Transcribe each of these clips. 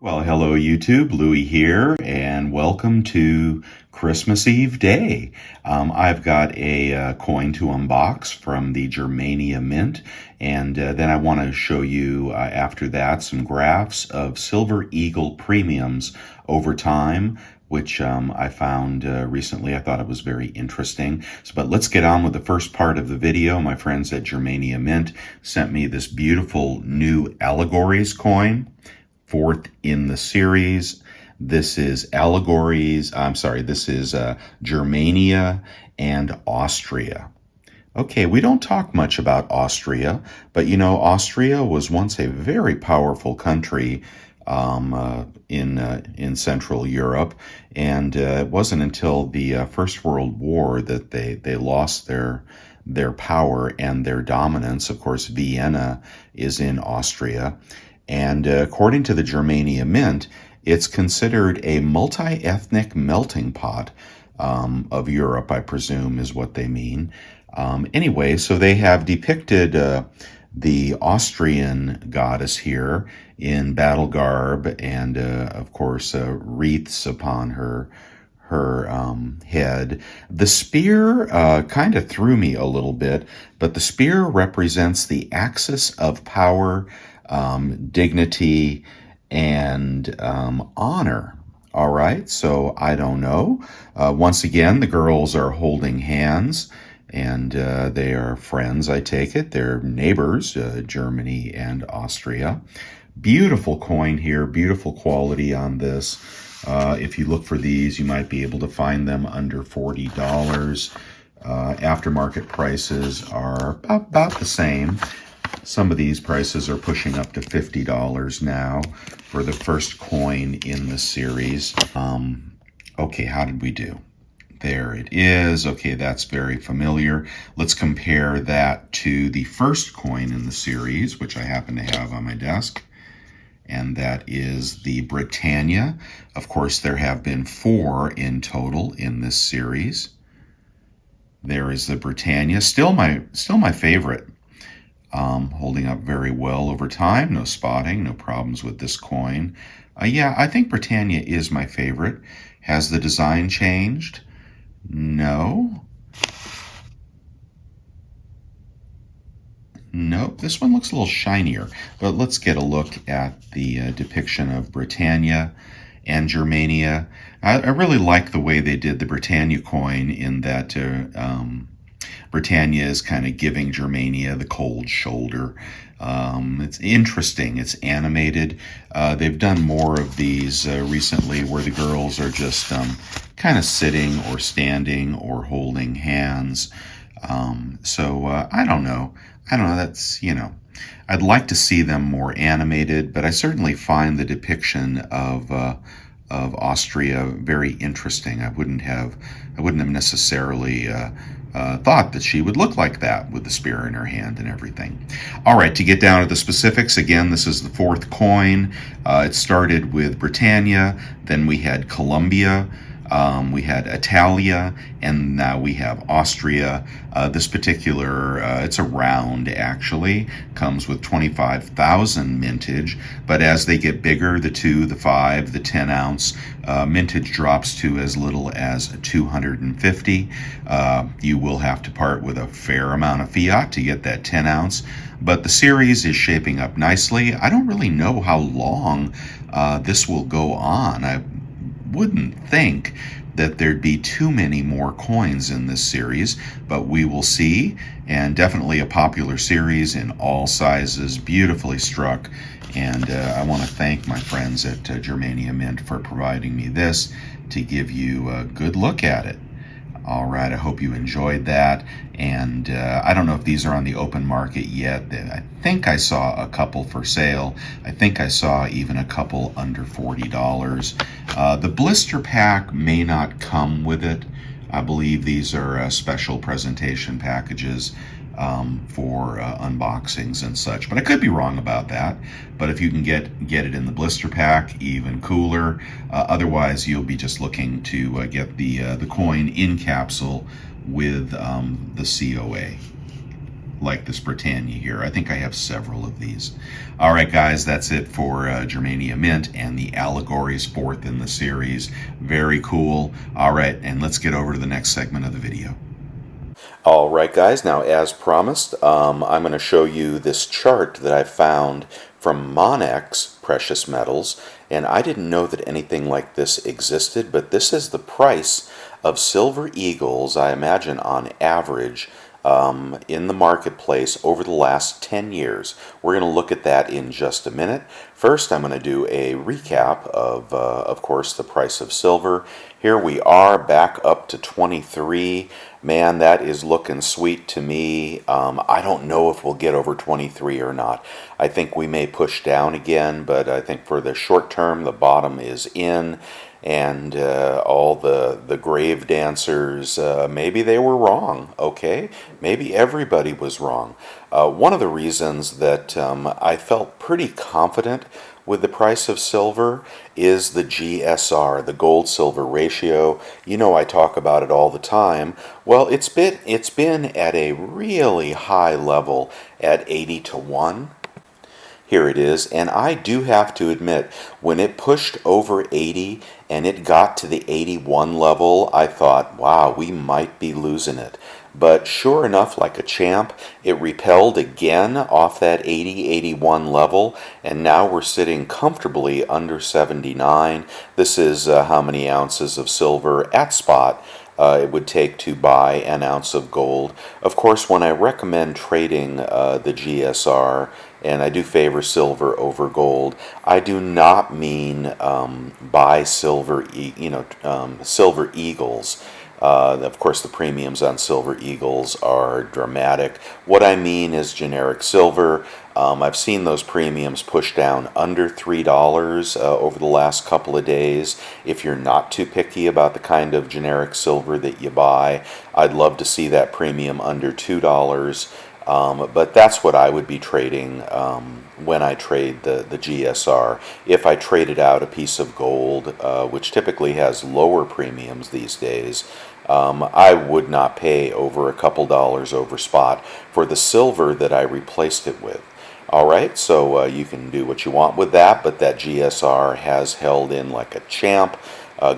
Well, hello YouTube, Louie here, and welcome to Christmas Eve Day. I've got a coin to unbox from the Germania Mint, and then I want to show you after that some graphs of Silver Eagle premiums over time, which I found recently. I thought it was very interesting. But let's get on with the first part of the video. My friends at Germania Mint sent me this beautiful new Allegories coin. Fourth in the series. This is this is Germania and Austria. Okay, we don't talk much about Austria, but you know, Austria was once a very powerful country in Central Europe, and it wasn't until the First World War that they lost their power and their dominance. Of course, Vienna is in Austria. And according to the Germania Mint, it's considered a multi-ethnic melting pot of Europe, I presume is what they mean. Anyway, so they have depicted the Austrian goddess here in battle garb and, of course, wreaths upon her head. The spear kind of threw me a little bit, but the spear represents the axis of power, dignity, and honor. All right, so I don't know. Once again, the girls are holding hands, and they are friends, I take it. They're neighbors, Germany and Austria. Beautiful coin here, beautiful quality on this. If you look for these, you might be able to find them under $40. Aftermarket prices are about the same. Some of these prices are pushing up to $50 now for the first coin in the series. Okay, how did we do? There it is. Okay, that's very familiar. Let's compare that to the first coin in the series, which I happen to have on my desk. And that is the Britannia. Of course, there have been 4 in total in this series. There is the Britannia, still my favorite. Holding up very well over time. No spotting, no problems with this coin. Yeah, I think Britannia is my favorite. Has the design changed? No. Nope, this one looks a little shinier. But let's get a look at the depiction of Britannia and Germania. I really like the way they did the Britannia coin in that Britannia is kind of giving Germania the cold shoulder. It's interesting. It's animated. They've done more of these recently where the girls are just kind of sitting or standing or holding hands. So I don't know. That's, you know, I'd like to see them more animated, but I certainly find the depiction of Austria very interesting. I wouldn't have necessarily thought that she would look like that with the spear in her hand and everything. All right, to get down to the specifics, again, this is the 4th coin. It started with Britannia, then we had Colombia, we had Italia, and now we have Austria. This particular, it's a round actually, comes with 25,000 mintage, but as they get bigger, the 2, the 5, the 10 ounce, mintage drops to as little as 250. You will have to part with a fair amount of fiat to get that 10 ounce, but the series is shaping up nicely. I don't really know how long this will go on. I wouldn't think that there'd be too many more coins in this series, but we will see. And definitely a popular series in all sizes, beautifully struck. And I want to thank my friends at Germania Mint for providing me this to give you a good look at it. All right, I hope you enjoyed that. And I don't know if these are on the open market yet. I think I saw a couple for sale. I think I saw even a couple under $40. The blister pack may not come with it. I believe these are special presentation packages for unboxings and such, but I could be wrong about that. But if you can get it in the blister pack, even cooler. Otherwise, you'll be just looking to get the coin in capsule with the COA. like this Britannia here. I think I have several of these. All right, guys, that's it for Germania Mint and the Allegories, fourth in the series. Very cool. All right, and let's get over to the next segment of the video. All right, guys, now as promised, I'm going to show you this chart that I found from Monex Precious Metals, and I didn't know that anything like this existed, but this is the price of silver eagles, I imagine on average, in the marketplace over the last 10 years. We're going to look at that in just a minute. First, I'm going to do a recap of course, the price of silver. Here we are back up to 23. Man, that is looking sweet to me. I don't know if we'll get over 23 or not. I think we may push down again, but I think for the short term, the bottom is in. And all the grave dancers, maybe they were wrong, okay? Maybe everybody was wrong. One of the reasons that I felt pretty confident with the price of silver is the GSR, the gold-silver ratio. You know I talk about it all the time. Well, it's been at a really high level at 80 to 1. Here it is, and I do have to admit, when it pushed over 80 and it got to the 81 level, I thought, wow, we might be losing it. But sure enough, like a champ, it repelled again off that 80-81 level, and now we're sitting comfortably under 79. This is how many ounces of silver at spot it would take to buy an ounce of gold. Of course, when I recommend trading the GSR, and I do favor silver over gold, I do not mean buy silver, silver eagles. Of course, the premiums on silver eagles are dramatic. What I mean is generic silver. I've seen those premiums push down under $3 over the last couple of days. If you're not too picky about the kind of generic silver that you buy, I'd love to see that premium under $2. But that's what I would be trading when I trade the GSR. If I traded out a piece of gold, which typically has lower premiums these days, I would not pay over a couple dollars over spot for the silver that I replaced it with. Alright, so you can do what you want with that, but that GSR has held in like a champ.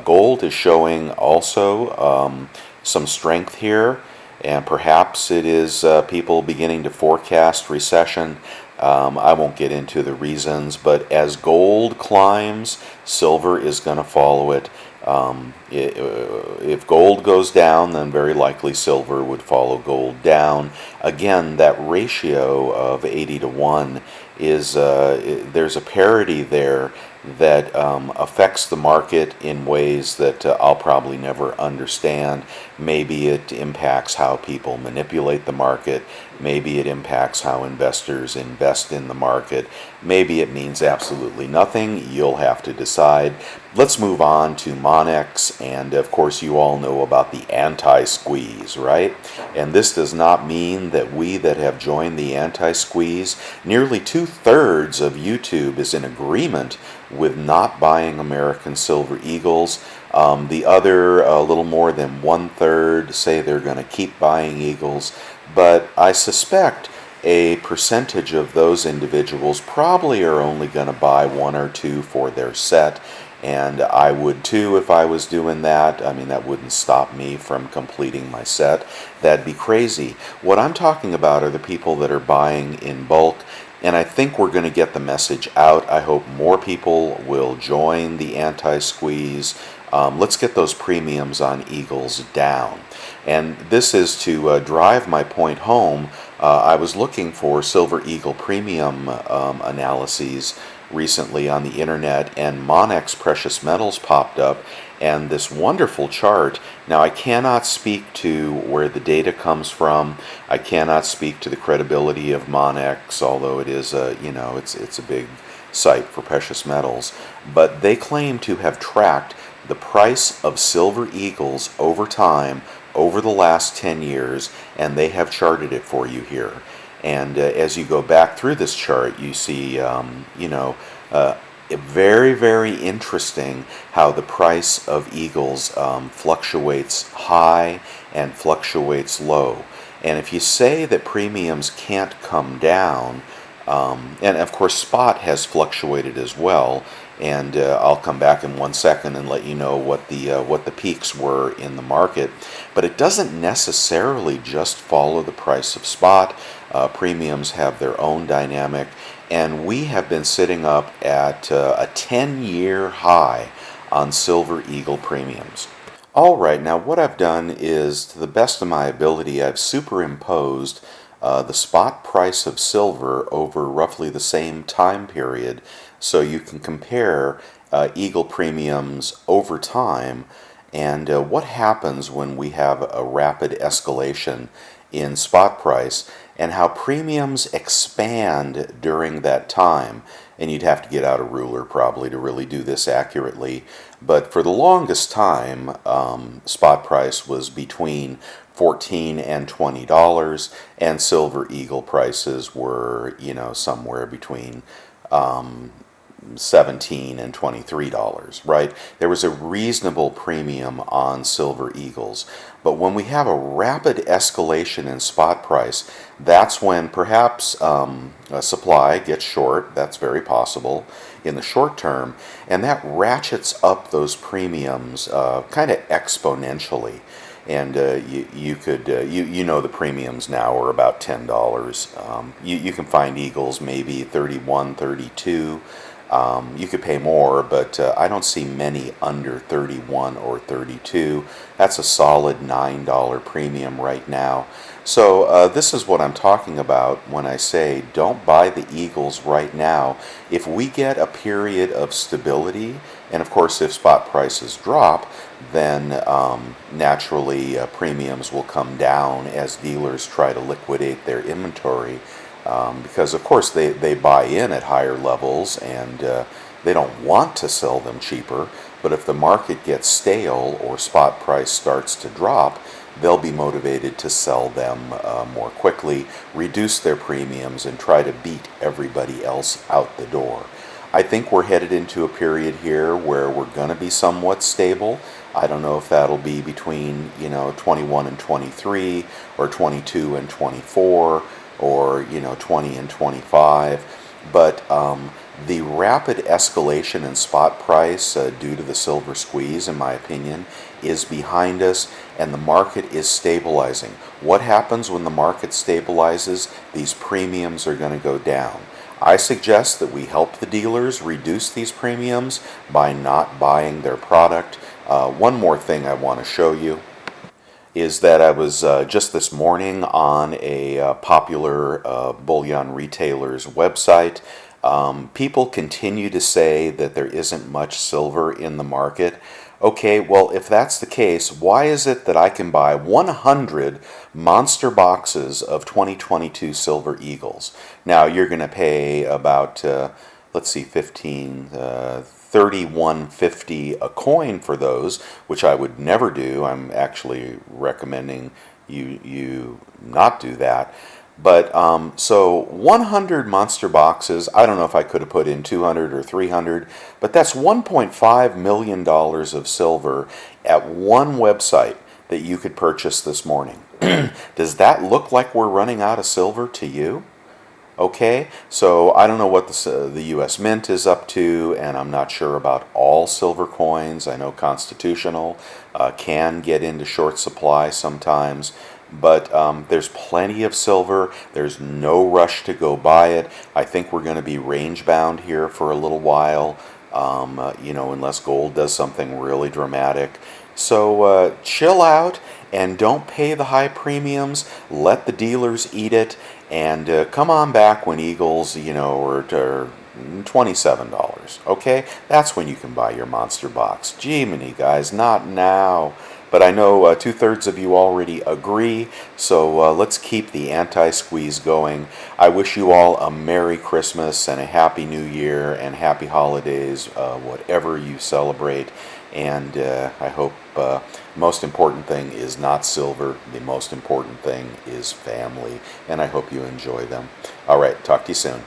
Gold is showing also some strength here, and perhaps it is people beginning to forecast recession. I won't get into the reasons, but as gold climbs, silver is going to follow it. If gold goes down, then very likely silver would follow gold down. Again, that ratio of 80 to 1 is, there's a parity there that affects the market in ways that I'll probably never understand. Maybe it impacts how people manipulate the market. Maybe it impacts how investors invest in the market. Maybe it means absolutely nothing. You'll have to decide. Let's move on to Monex, and of course you all know about the anti-squeeze, right? And this does not mean that we that have joined the anti-squeeze, nearly 2/3 of YouTube is in agreement with not buying American silver eagles. The other, a little more than 1/3, say they're going to keep buying eagles, but I suspect a percentage of those individuals probably are only going to buy one or two for their set, and I would too if I was doing that. I mean, that wouldn't stop me from completing my set. That'd be crazy. What I'm talking about are the people that are buying in bulk, and I think we're going to get the message out. I hope more people will join the anti-squeeze. Let's get those premiums on eagles down. And this is to drive my point home. I was looking for silver eagle premium analyses recently on the internet, and Monex Precious Metals popped up, and this wonderful chart. Now, I cannot speak to where the data comes from. I cannot speak to the credibility of Monex, although it is it's a big site for precious metals. But they claim to have tracked the price of silver eagles over time, over the last 10 years, and they have charted it for you here. And as you go back through this chart, you see, very, very interesting how the price of eagles fluctuates high and fluctuates low. And if you say that premiums can't come down, and of course spot has fluctuated as well, and I'll come back in 1 second and let you know what the peaks were in the market. But it doesn't necessarily just follow the price of spot. Premiums have their own dynamic, and we have been sitting up at a 10-year high on Silver Eagle premiums. All right, now what I've done is, to the best of my ability, I've superimposed the spot price of silver over roughly the same time period, so you can compare Eagle premiums over time and what happens when we have a rapid escalation in spot price, and how premiums expand during that time. And you'd have to get out a ruler probably to really do this accurately. But for the longest time, spot price was between $14 and $20, and Silver Eagle prices were, somewhere between $17 and $23, right? There was a reasonable premium on Silver Eagles. But when we have a rapid escalation in spot price, that's when perhaps supply gets short. That's very possible in the short term, and that ratchets up those premiums kind of exponentially. And you could the premiums now are about $10. You can find Eagles maybe 31, 32. You could pay more, but I don't see many under 31 or 32. That's a solid $9 premium right now. So this is what I'm talking about when I say don't buy the Eagles right now. If we get a period of stability, and of course if spot prices drop, then naturally premiums will come down as dealers try to liquidate their inventory. Because of course they buy in at higher levels, and they don't want to sell them cheaper, but if the market gets stale or spot price starts to drop, they'll be motivated to sell them more quickly, reduce their premiums, and try to beat everybody else out the door. I think we're headed into a period here where we're going to be somewhat stable. I don't know if that'll be between 21 and 23, or 22 and 24, or 20 and 25, but the rapid escalation in spot price due to the silver squeeze, in my opinion, is behind us, and the market is stabilizing. What happens when the market stabilizes? These premiums are going to go down. I suggest that we help the dealers reduce these premiums by not buying their product. One more thing I want to show you is that I was just this morning on a popular bullion retailer's website. People continue to say that there isn't much silver in the market. Okay, well, if that's the case, why is it that I can buy 100 monster boxes of 2022 Silver Eagles? Now, you're going to pay about, let's see, 31.50 a coin for those, which I would never do. I'm actually recommending you not do that. But so 100 monster boxes, I don't know if I could have put in 200 or 300, but that's $1.5 million of silver at one website that you could purchase this morning. Does that look like we're running out of silver to you? Okay, so I don't know what the U.S. Mint is up to, and I'm not sure about all silver coins. I know Constitutional can get into short supply sometimes, but there's plenty of silver. There's no rush to go buy it. I think we're going to be range bound here for a little while, unless gold does something really dramatic. So chill out and don't pay the high premiums. Let the dealers eat it, and come on back when Eagles, are $27. Okay, that's when you can buy your monster box. Jiminy, guys, not now. But I know 2/3 of you already agree, so let's keep the anti-squeeze going. I wish you all a Merry Christmas and a Happy New Year and Happy Holidays, whatever you celebrate. And I hope most important thing is not silver. The most important thing is family, and I hope you enjoy them. All right, talk to you soon.